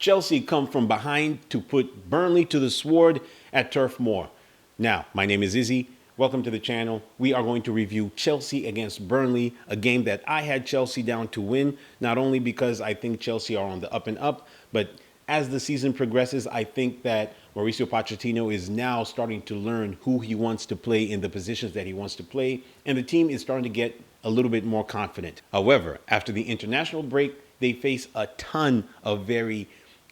Chelsea come from behind to put Burnley to the sword at Turf Moor. Now, my name is Izzy. Welcome to the channel. We are going to review Chelsea against Burnley, a game that I had Chelsea down to win, not only because I think Chelsea are on the up and up, but as the season progresses, I think that Mauricio Pochettino is now starting to learn who he wants to play in the positions that he wants to play, and the team is starting to get a little bit more confident. However, after the international break, they face a ton of very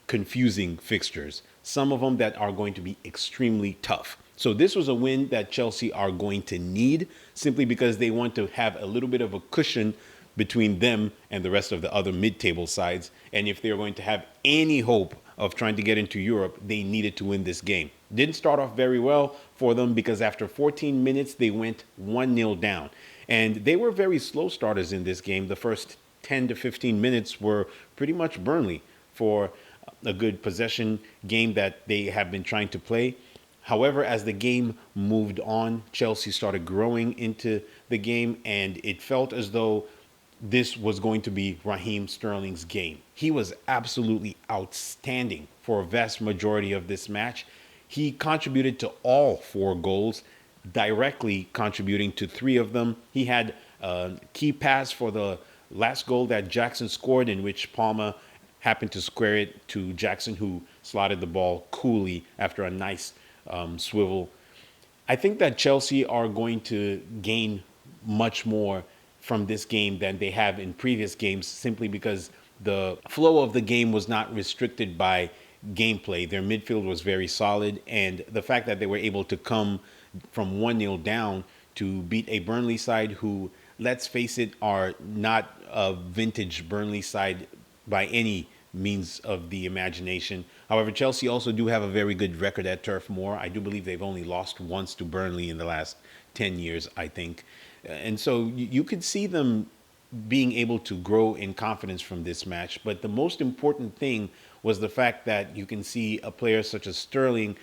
confusing fixtures, some of them that are going to be extremely tough. So this was a win that Chelsea are going to need simply because they want to have a little bit of a cushion between them and the rest of the other mid-table sides. And if they're going to have any hope of trying to get into Europe, they needed to win this game. Didn't start off very well for them because after 14 minutes, they went 1-0 down. And they were very slow starters in this game. The first 10 to 15 minutes were pretty much Burnley for a good possession game that they have been trying to play. However, as the game moved on, Chelsea started growing into the game, and it felt as though this was going to be Raheem Sterling's game. He was absolutely outstanding for a vast majority of this match. He contributed to all 4 goals, directly contributing to 3 of them. He had a key pass for the last goal that Jackson scored, in which Palmer happened to square it to Jackson, who slotted the ball coolly after a nice swivel. I think that Chelsea are going to gain much more from this game than they have in previous games, simply because the flow of the game was not restricted by gameplay. Their midfield was very solid, and the fact that they were able to come from 1-0 down to beat a Burnley side who, let's face it, are not a vintage Burnley side by any means of the imagination. However, Chelsea also do have a very good record at Turf Moor. I do believe they've only lost once to Burnley in the last 10 years, I think. And so you could see them being able to grow in confidence from this match. But the most important thing was the fact that you can see a player such as Sterling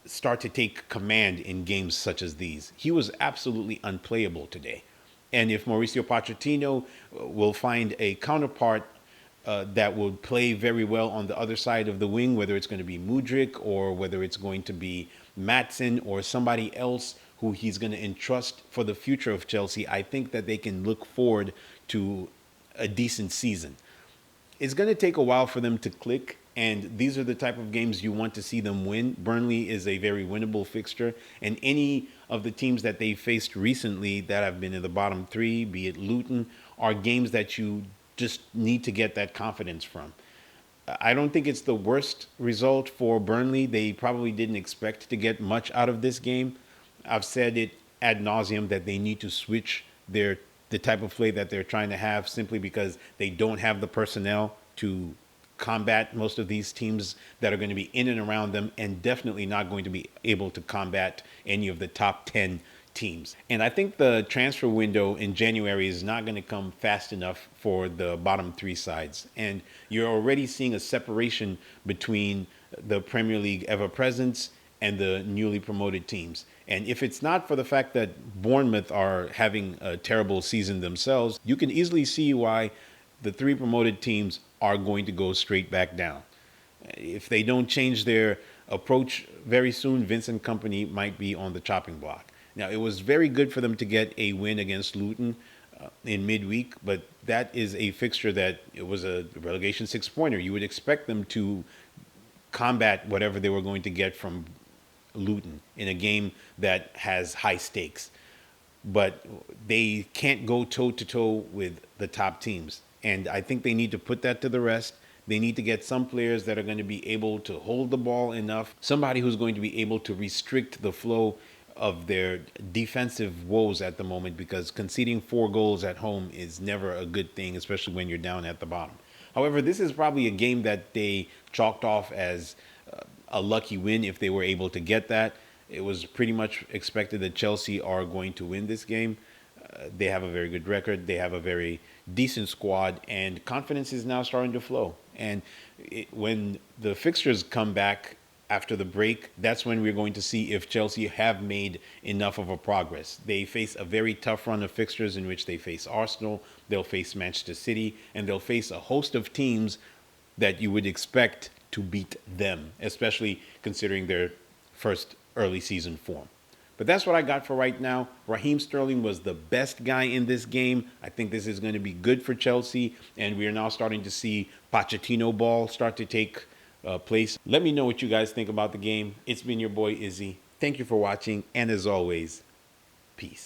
start to take command in games such as these. He was absolutely unplayable today. And if Mauricio Pochettino will find a counterpart that would play very well on the other side of the wing, whether it's going to be Mudryk or whether it's going to be Maatsen or somebody else who he's going to entrust for the future of Chelsea, I think that they can look forward to a decent season. It's going to take a while for them to click, and these are the type of games you want to see them win. Burnley is a very winnable fixture, and any of the teams that they faced recently that have been in the bottom 3, be it Luton, are games that you just need to get that confidence from. I don't think it's the worst result for Burnley. They probably didn't expect to get much out of this game. I've said it ad nauseum that they need to switch the type of play that they're trying to have, simply because they don't have the personnel to combat most of these teams that are going to be in and around them, and definitely not going to be able to combat any of the top 10 teams. And I think the transfer window in January is not going to come fast enough for the bottom 3 sides. And you're already seeing a separation between the Premier League ever-presence and the newly promoted teams. And if it's not for the fact that Bournemouth are having a terrible season themselves, you can easily see why the 3 promoted teams are going to go straight back down. If they don't change their approach very soon, Vincent Kompany might be on the chopping block. Now, it was very good for them to get a win against Luton in midweek, but that is a fixture that it was a relegation 6-pointer. You would expect them to combat whatever they were going to get from Luton in a game that has high stakes. But they can't go toe-to-toe with the top teams. And I think they need to put that to the rest. They need to get some players that are going to be able to hold the ball enough, somebody who's going to be able to restrict the flow of their defensive woes at the moment, because conceding 4 goals at home is never a good thing, especially when you're down at the bottom. However, this is probably a game that they chalked off as a lucky win if they were able to get that. It was pretty much expected that Chelsea are going to win this game. They have a very good record. They have a very decent squad, and confidence is now starting to flow. And when the fixtures come back after the break, that's when we're going to see if Chelsea have made enough of a progress. They face a very tough run of fixtures in which they face Arsenal, they'll face Manchester City, and they'll face a host of teams that you would expect to beat them, especially considering their first early season form. But that's what I got for right now. Raheem Sterling was the best guy in this game. I think this is going to be good for Chelsea, and we are now starting to see Pochettino ball start to take place. Let me know what you guys think about the game. It's been your boy Izzy. Thank you for watching, and as always, peace.